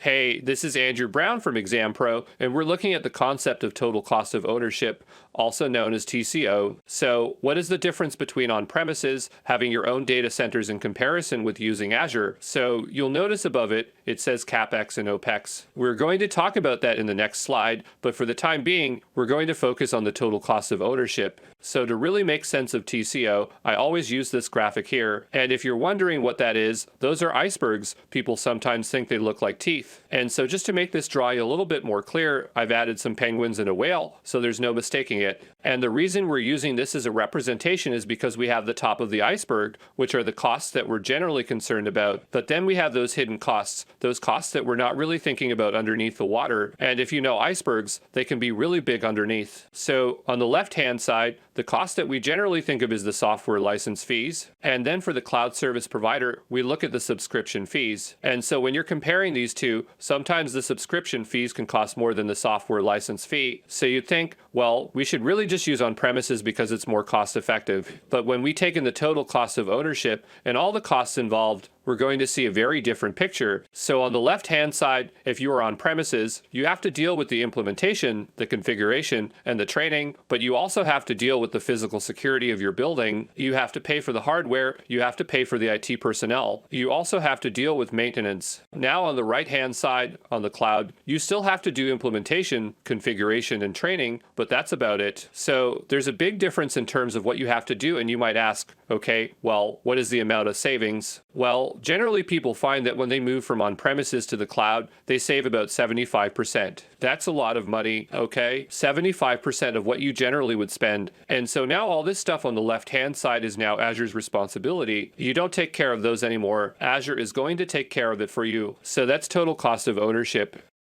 Hey, this is Andrew Brown from Exam Pro, and we're looking at the concept of total cost of ownership, also known as TCO. So, what is the difference between on-premises, having your own data centers in comparison with using Azure? So, you'll notice above it, it says CapEx and OpEx. We're going to talk about that in the next slide, but for the time being, we're going to focus on the total cost of ownership. So, to really make sense of TCO, I always use this graphic here. And if you're wondering what that is, those are icebergs. People sometimes think they look like teeth. And so just to make this drawing a little bit more clear, I've added some penguins and a whale, so there's no mistaking it. And the reason we're using this as a representation is because we have the top of the iceberg, which are the costs that we're generally concerned about. But then we have those hidden costs, those costs that we're not really thinking about underneath the water. And if you know icebergs, they can be really big underneath. So on the left-hand side, the cost that we generally think of is the software license fees. And then for the cloud service provider, we look at the subscription fees. And so when you're comparing these two, sometimes the subscription fees can cost more than the software license fee. So you'd think, well, we should really just use on-premises because it's more cost effective. But when we take in the total cost of ownership and all the costs involved, we're going to see a very different picture. So on the left-hand side, if you are on premises, you have to deal with the implementation, the configuration, and the training, but you also have to deal with the physical security of your building. You have to pay for the hardware. You have to pay for the IT personnel. You also have to deal with maintenance. Now on the right-hand side, on the cloud, you still have to do implementation, configuration, and training, but that's about it. So there's a big difference in terms of what you have to do, and you might ask, okay, well, what is the amount of savings? Well, generally people find that when they move from on-premises to the cloud, they save about 75%. That's a lot of money, okay? 75% of what you generally would spend. And so now all this stuff on the left-hand side is now Azure's responsibility. You don't take care of those anymore. Azure is going to take care of it for you. So that's total cost of ownership.